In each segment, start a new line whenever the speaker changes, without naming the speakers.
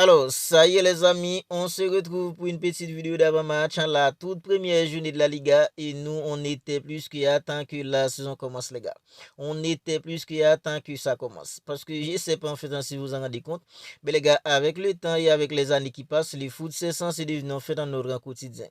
Alors, ça y est les amis, on se retrouve pour une petite vidéo d'avant-match, la toute première journée de la Liga et nous, on était plus qu'à que la saison commence les gars. On était plus qu'à que ça commence. Parce que je sais pas en fait si vous en rendez compte, mais les gars, avec le temps et avec les années qui passent, le foot c'est censé devenir en fait dans notre quotidien.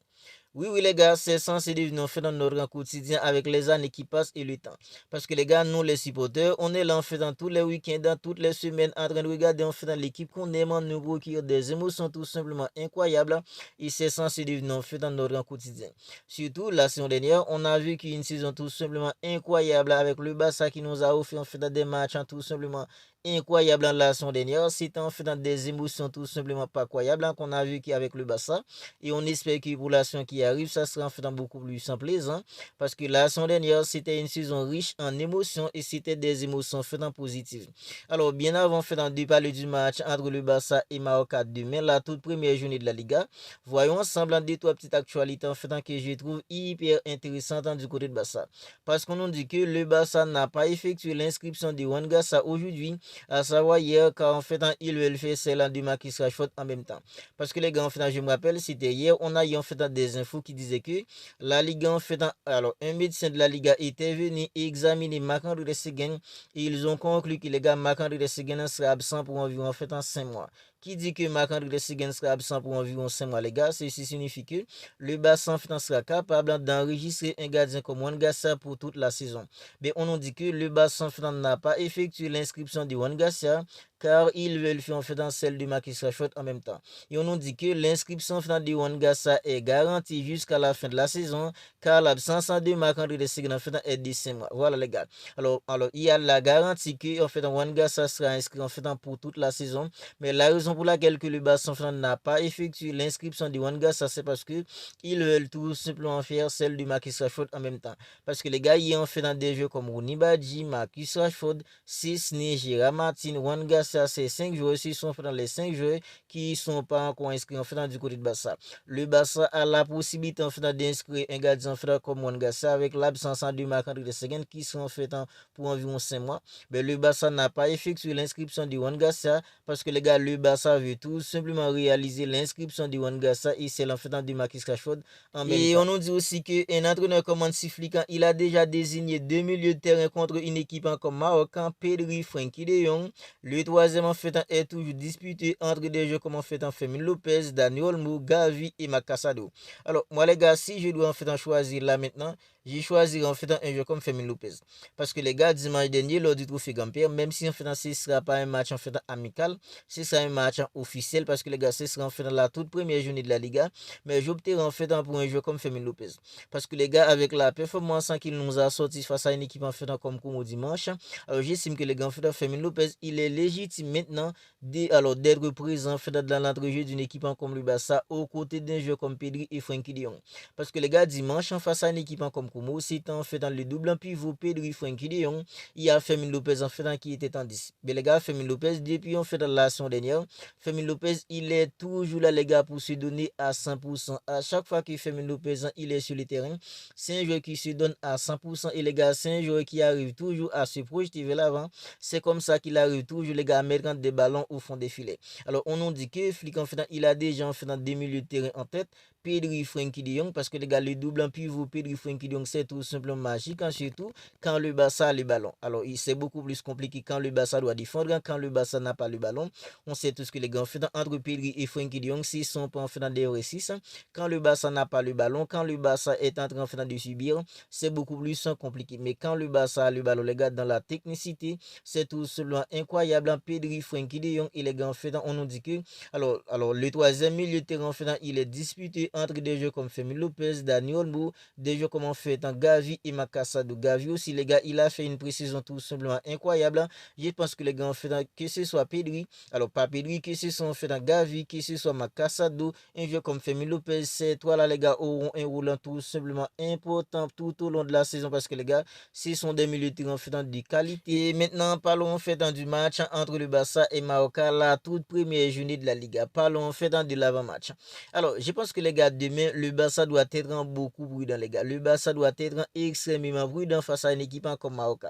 Oui, oui, les gars, c'est censé devenir en fait dans notre quotidien avec les années qui passent et le temps. Parce que les gars, nous les supporters, on est là en fait dans tous les week-ends, dans toutes les semaines, en train de regarder en fait dans l'équipe qu'on aime, nous procure des émotions tout simplement incroyables. Et c'est censé devenir en fait dans notre quotidien. Surtout la saison dernière, on a vu qu'une saison tout simplement incroyable avec le Barça qui nous a offert en fait dans des matchs tout simplement incroyables en la saison dernière. C'était en fait dans des émotions tout simplement pas croyables qu'on a vu qu'avec le Barça. Et on espère que pour la saison qui arrive, ça sera en fait beaucoup plus sans plaisant. Parce que la saison dernière, c'était une saison riche en émotions et c'était des émotions faites positives. Alors, bien avant de parler du match entre le Barça et Mallorca demain, la toute première journée de la Liga, voyons ensemble en deux, trois petites actualités en fait que je trouve hyper intéressantes du côté de Barça. Parce qu'on nous dit que le Barça n'a pas effectué l'inscription de Juan Gassa aujourd'hui, à savoir hier, car en fait, il veut faire celle de Marcus Rashford en même temps. Parce que les gars, en fait, je me rappelle, c'était hier, on a eu en fait des infos qui disaient que la Liga, en fait, alors un médecin de la Liga était venu examiner Marc-André Seguin et ils ont conclu que les gars, Marc-André Seguin sera absent pour environ en fait 5 mois. Qui dit que Marc-André Seguin sera absent pour environ 5 mois, les gars, ceci signifie que le Barça en fait sera capable d'enregistrer un gardien comme Juan Garcia pour toute la saison. Mais on nous dit que le Barça en fait n'a pas effectué l'inscription de Juan Garcia car ils veulent faire en fait celle de Marcus Rashford en même temps. Et on nous dit que l'inscription finale de Juan Gassa est garantie jusqu'à la fin de la saison, car l'absence de Marc-André Seguin est de 5 mois. Voilà les gars. Alors, il y a la garantie que en fait, Juan Gassa sera inscrit en fait pour toute la saison. Mais la raison pour laquelle que le Barça n'a pas effectué l'inscription de Juan Gassa, c'est parce que ils veulent tout simplement faire celle de Marcus Rashford en même temps. Parce que les gars, ils ont fait dans des jeux comme Rooney Badji, Marcus Rashford, Cisne, Gérard Martin, Juan Gassa, ces 5 joueurs, ils sont dans les 5 joueurs qui ne sont pas encore inscrits en fait du côté de Barça. Le Barça a la possibilité en fait d'inscrire un gardien en fait comme Juan Gassa avec l'absence de Marc-André Seguin qui sont en fait pour environ 5 mois. Mais le Barça n'a pas effectué l'inscription de Juan Gassa parce que les gars, le Barça veut tout simplement réaliser l'inscription de Juan Gassa et c'est en fait de Marcus Rashford en même temps. Et on nous dit aussi qu'un entraîneur comme Hansi Flick, il a déjà désigné 2 milieux de terrain contre une équipe comme Maroc, Pedri, Frenkie de Jong. Le troisième en fait est toujours disputé entre des joueurs comme en fait Fermin Lopez, Dani Olmo, Gavi et Macasado. Alors moi les gars, si je dois en fait choisir là maintenant, j'ai choisi en fait un joueur comme Fermin Lopez. Parce que les gars, dimanche dernier, lors du trophée Gamper, même si en fait ce ne sera pas un match en fait amical, ce sera un match officiel parce que les gars, ce sera en fait la toute première journée de la Liga. Mais j'opterai en fait pour un joueur comme Fermin Lopez. Parce que les gars, avec la performance qu'il nous a sorti face à une équipe en fait comme Como dimanche, alors j'estime que les gars, en fait, Fermin Lopez, il est légitime maintenant d'être présent en fait dans l'entrejeu d'une équipe comme le Barça aux côtés d'un joueur comme Pedri et Frenkie de Jong. Parce que les gars, dimanche, face à une équipe comme Como, c'est en fait dans le double en pivot Pedri, Frenkie de Jong, il y a Fermin Lopez en fait qui était en 10. Mais les gars, Fermin Lopez, depuis en fait dans la saison dernière, Fermin Lopez, il est toujours là les gars pour se donner à 100%. À chaque fois que Fermin Lopez il est sur le terrain, c'est un joueur qui se donne à 100% et les gars, c'est un joueur qui arrive toujours à se projeter vers l'avant. C'est comme ça qu'il arrive toujours les gars à mettre des ballons au fond des filets. Alors on nous dit que Flick en fait il a déjà en fait des milieux de terrain en tête. Pedri, Frenkie de Jong, parce que les gars, le double en pivot, Pedri, Frenkie de Jong, c'est tout simplement magique, surtout quand le Barça a le ballon. Alors, c'est beaucoup plus compliqué quand le Barça doit défendre, quand le Barça n'a pas le ballon. On sait tout ce que les gars ont fait entre Pedri et Frenkie de Jong, s'ils sont pas en fait dans des R6. Quand le Barça n'a pas le ballon, quand le Barça est en train de subir, c'est beaucoup plus compliqué. Mais quand le Barça a le ballon, les gars, dans la technicité, c'est tout simplement incroyable. Pedri, Frenkie de Jong, et les gars, en fait, on nous dit que, alors le troisième milieu de terrain, en fait, il est disputé entre des jeux comme Fermin Lopez, Dani Olmo, des jeux comme en fait Gavi et Macasado. Gavi aussi, les gars, il a fait une précision tout simplement incroyable. Je pense que les gars, en fait, que ce soit Pedri, alors pas Pedri, que ce soit en fait Gavi, que ce soit Macasado, un jeu comme Fermin Lopez, ces trois là, les gars, auront un rôle tout simplement important tout au long de la saison parce que les gars, ce sont des milieux de terrain en fait de qualité. Et maintenant, parlons en fait du match entre le Barça et Mallorca, la toute première journée de la Liga. Parlons en fait de l'avant-match. Alors, je pense que les gars, gars, demain, le Barça doit être beaucoup prudent, les gars. Le Barça doit être extrêmement prudent face à une équipe comme Maroc.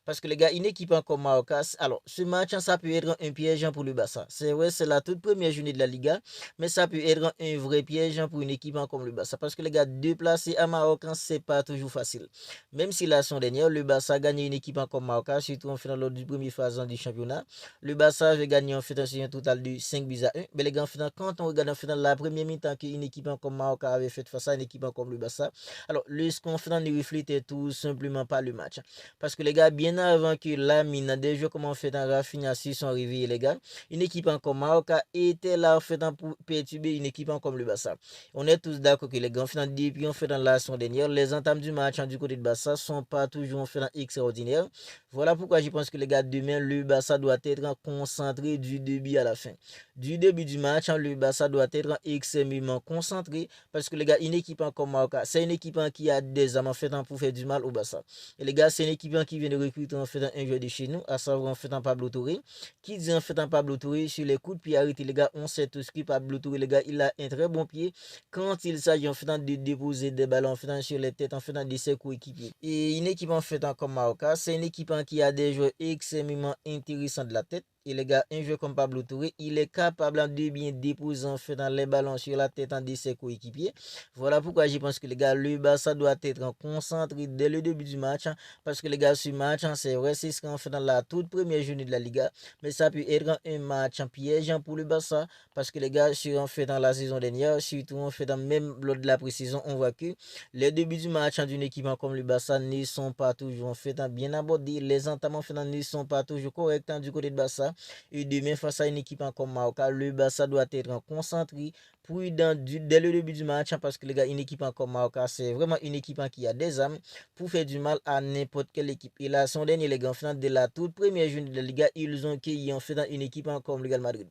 Parce que les gars, une équipe comme Maroc, alors, ce match, ça peut être un piège pour le Barça. C'est vrai, c'est la toute première journée de la Liga, mais ça peut être un vrai piège pour une équipe comme le Barça. Parce que les gars, déplacer à Maroc, c'est pas toujours facile. Même si la saison dernière, le Barça a gagné une équipe comme Maroc, surtout en finale lors du premier phase du championnat. Le Barça avait gagné en fait un total de 5 buts à 1. Mais les gars, quand on regarde en fait la première mi-temps qu'une équipe comme Maroc avait fait face à une équipe comme le Barça, alors le score ne reflétait tout simplement pas le match. Parce que les gars, bien avant que la mine des jeux comme en fait en Rafinha sont réveillés, les gars, une équipe comme Maroc était là en fait pour perturber une équipe comme le Barça. On est tous d'accord que les gars, depuis en fait dans la saison dernière, les entames du match du côté de Barça sont pas toujours en fait extraordinaires. Voilà pourquoi je pense que les gars, demain, le Barça doit être concentré du début à la fin. Du début du match, le Barça doit être extrêmement concentré parce que les gars, une équipe comme Maroc, c'est une équipe qui a des armes en fait pour faire du mal au Barça. Et les gars, c'est une équipe qui vient de recruter en fait un joueur de chez nous, à savoir en fait un Pablo Touré. Qui dit en fait un Pablo Touré sur les coups de pied arrêtés, les gars, on sait tous que Pablo Touré, les gars, il a un très bon pied quand il s'agit en fait de déposer des ballons en fait sur les têtes en fait de ses coéquipiers. Et une équipe en fait comme Maroc, c'est une équipe qui a des joueurs extrêmement intéressants de la tête. Et les gars, un joueur comme Pablo Touré, il est capable de bien déposer en fait dans les ballons sur la tête de ses coéquipiers. Voilà pourquoi je pense que les gars, le Barça doit être concentré dès le début du match. Parce que les gars, ce match, c'est vrai, c'est ce qu'on fait dans la toute première journée de la Liga. Mais ça peut être un match piège pour le Barça. Parce que les gars, si on fait dans la saison dernière, surtout on fait dans même lors de la pré-saison, on voit que les débuts du match d'une équipe comme le Barça ne sont pas toujours en fait bien abordés. Les entames en fait ne sont pas toujours corrects du côté de Barça. Et demain, face à une équipe comme Maroc, le Barça doit être concentré, prudent dès le début du match. Parce que les gars, une équipe comme Maroc, c'est vraiment une équipe qui a des âmes pour faire du mal à n'importe quelle équipe. Et là, son dernier, les gars, de la toute première journée de la Liga, ils ont accueilli en fait une équipe comme le Real Madrid.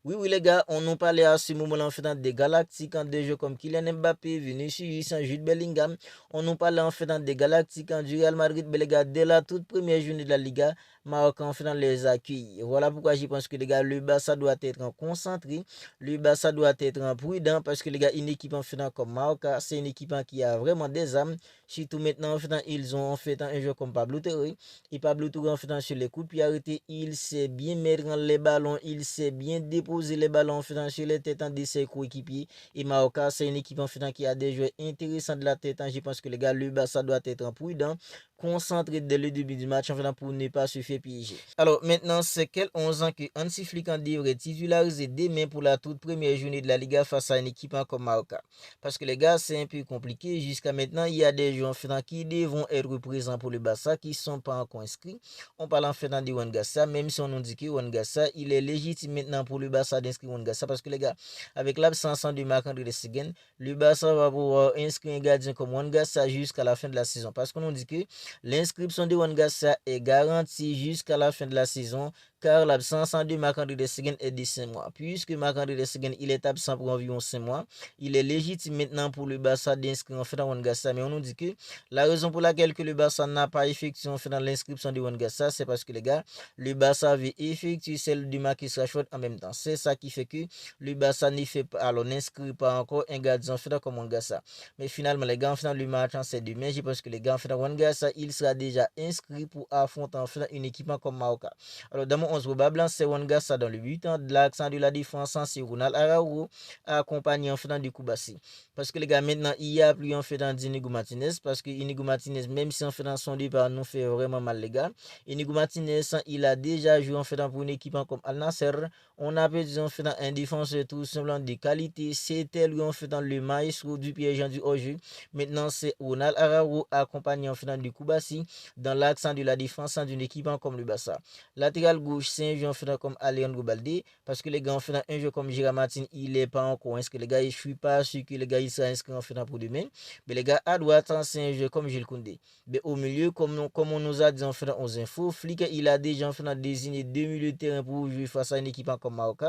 Oui, les gars, on nous parlait à ce moment-là en fait des Galactiques, des jeux comme Kylian Mbappé, Vinicius, Jude Bellingham. On nous parlait en fait des Galactiques du Real Madrid, mais les gars, dès la toute première journée de la Liga, Maroc en fait les accueille. Voilà pourquoi je pense que les gars, le Barça doit être concentré, le Barça doit être prudent parce que les gars, une équipe en fait comme Maroc, c'est une équipe qui a vraiment des âmes. Surtout maintenant, en fait, ils ont en fait un jeu comme Pablo Touré. Et Pablo Touré, en fait, sur les coups de pied arrêtés, il sait bien mettre les ballons, il sait bien déposer les ballons en fait, sur les têtes de ses coéquipiers. Et Maroc, c'est une équipe en fait, qui a des joueurs intéressants de la tête. Je pense que les gars, le Barça doit être prudent, concentré dès le début du match en fait, pour ne pas se faire piéger. Alors maintenant, c'est quel 11 ans que Hansi Flick devrait titulariser demain pour la toute première journée de la Liga face à une équipe comme Maroc. Parce que les gars, c'est un peu compliqué. Jusqu'à maintenant, il y a des joueurs qui devront être présents pour le Barça qui ne sont pas encore inscrits. On parle en fait de Wangassa, même si on nous dit que Wangassa, il est légitime maintenant pour le Barça d'inscrire Wangassa. Parce que les gars, avec l'absence de Marc-André Ter Stegen, le Barça va pouvoir inscrire un gardien comme Wangassa jusqu'à la fin de la saison. Parce qu'on nous dit que l'inscription de Wangassa est garantie jusqu'à la fin de la saison, car l'absence de Marc-André Ter Stegen est de 5 mois. Puisque Marc-André Ter Stegen, il est absent pour environ 5 mois, il est légitime maintenant pour le Barça d'inscrire en fait dans Wangassa. Mais on nous dit que la raison pour laquelle que le Barça n'a pas effectué en fait dans l'inscription de Wangassa, c'est parce que les gars, le Barça avait effectué celle de Marcus Rashford en même temps. C'est ça qui fait que le Barça n'inscrit pas encore un gardien en fait comme Wangassa. Mais finalement, les gars, en fait, le match c'est demain. Je pense que les gars, en fait, Wangassa, il sera déjà inscrit pour affronter en fait une équipe comme Maroc. Alors, dans mon 11 probable, c'est Wangassa dans le but. De l'accent de la défense, c'est Ronald Araujo, accompagné en fait du Koubassi. Parce que les gars, maintenant, il y a plus en fait d'Inigo Martinez. Parce que Inigo Martinez, même si en fait dans son départ, nous fait vraiment mal, les gars. Inigo Martinez, il a déjà joué en fait pour une équipe comme Al Nasser. On a perdu en fait un défenseur tout simplement de qualité. C'était lui en fait dans le maestro du piège du hors-jeu. Maintenant, c'est Ronald Araujo accompagné en fait du Koubassi dans l'accent de la défense d'une équipe comme le Barça. Latéral gauche, c'est un jeu en fait comme Alejandro Balde. Parce que les gars, en fait un jeu comme Gérard Martin, il n'est pas encore inscrit. Les gars, je suis pas sûr que les gars, il sera inscrit en fait pour demain. Mais les gars, à droite, c'est un jeu comme Jules Koundé. Mais au milieu, comme on nous a dit en fait aux infos, Flick, il a déjà en fait désigné 2 milieux de terrain pour jouer face à une équipe comme Maroc,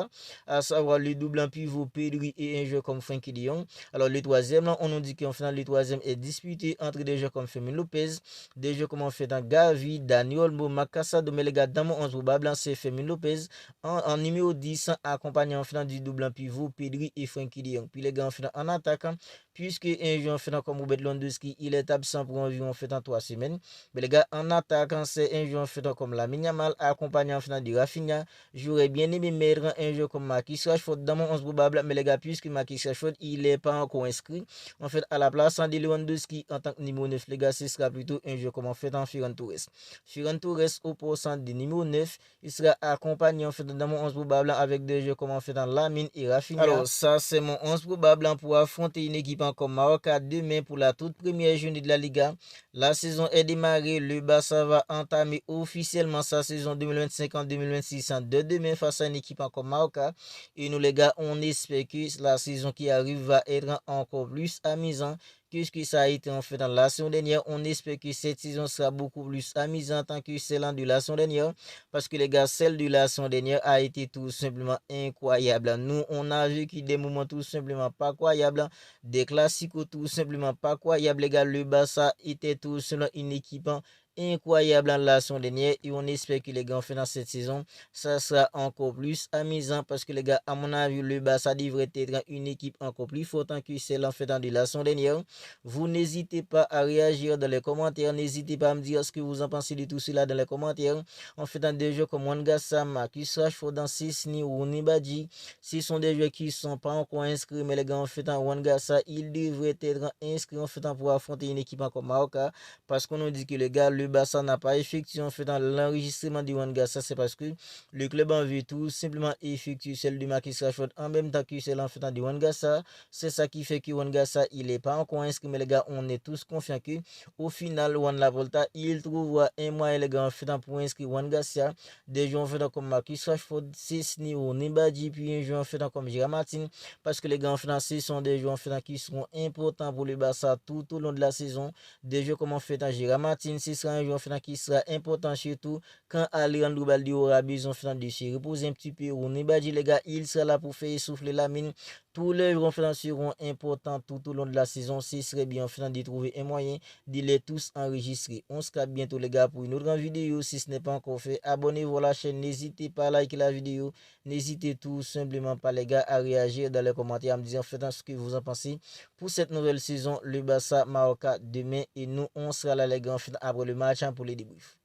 à savoir le double en pivot Pedri et un jeu comme Frenkie de Jong. Alors le troisième, là, on nous dit qu'en fait le troisième est disputé entre des joueurs comme Fermin Lopez, des joueurs comme en fait Gavi, Dani Olmo, Makassa, mais les gars, dans mon 11 probable, c'est Fermin Lopez. En numéro 10, accompagné en finale du double en pivot, Pedri et Frenkie de Jong. Puis les gars, en attaque, puisque un joueur en finale comme Robert Lewandowski, il est absent pour environ en fait en 3 semaines. Mais les gars, en attaque, c'est un joueur en finale comme Lamine Yamal, accompagné en finale de Rafinha. J'aurais bien aimé mettre un joueur comme Marcus Rashford dans mon 11 probable, mais les gars, puisque Marcus Rashford, il n'est pas encore inscrit, en fait, à la place de Lewandowski en tant que numéro 9, les gars, ce sera plutôt un joueur comme en fait en Ferran Torres. Ferran Torres au poste de numéro 9, il sera accompagné en fait dans mon 11 probable avec des joueurs comme en fait en Lamine et Rafinha. Alors, ça, c'est mon 11 probable pour affronter une équipe comme Mallorca demain pour la toute première journée de la Liga. La saison est démarrée, le Barça va entamer officiellement sa saison 2025-2026 de demain face à une équipe comme Mallorca. Et nous les gars, on espère que la saison qui arrive va être encore plus amusante que ce que ça a été en fait dans la saison dernière. On espère que cette saison sera beaucoup plus amusante que celle de la saison dernière. Parce que les gars, celle de la saison dernière a été tout simplement incroyable. Nous, on a vécu des moments tout simplement pas croyables. Des classiques tout simplement pas croyables. Les gars, le Barça était tout simplement une équipe incroyable en la saison dernière et on espère que les gars en fait dans cette saison ça sera encore plus amusant parce que les gars à mon avis le Barça devrait être une équipe encore plus forte que celle en fait dans la saison dernière. Vous n'hésitez pas à réagir dans les commentaires, n'hésitez pas à me dire ce que vous en pensez de tout cela dans les commentaires. En fait dans des jeux comme Wangassa, Marcus Rashford, Szczesny ou Nibadji, ce sont des joueurs qui ne sont pas encore inscrits mais les gars en fait dans Wangassa ils devraient être inscrits en fait pour affronter une équipe comme Mallorca parce qu'on nous dit que les gars le Barça n'a pas effectué en fait dans l'enregistrement du Wangassa, c'est parce que le club en veut tout simplement effectuer celle de Marcus Rashford en même temps que celle en fait du Wangassa. C'est ça qui fait que Wangassa il n'est pas encore inscrit mais les gars on est tous confiants que au final Juan Laporta il trouvera un moyen les gars en fait pour inscrire Wangassa, des joueurs en fait comme Marcus Rashford, Szczesny ou Nibadji puis un joueur en fait comme Gérard Martin parce que les gars en fait ce sont des joueurs en fait qui seront importants pour le Barça tout au long de la saison. Des joueurs comme en fait Gérard Martin, ce sera un joueur qui sera important surtout quand Alejandro Balde aura besoin de se reposer un petit peu. Ou Nibadji les gars, il sera là pour faire souffler la mine. Tous les joueurs seront importants tout au long de la saison. Ce serait bien de trouver un moyen de les tous enregistrer. On se capte bientôt les gars pour une autre vidéo. Si ce n'est pas encore fait, abonnez-vous à la chaîne. N'hésitez pas à liker la vidéo. N'hésitez tout simplement pas les gars à réagir dans les commentaires, à me dire ce que vous en pensez pour cette nouvelle saison. Le Barça Mallorca demain et nous on sera là les gars après le match pour les débriefs.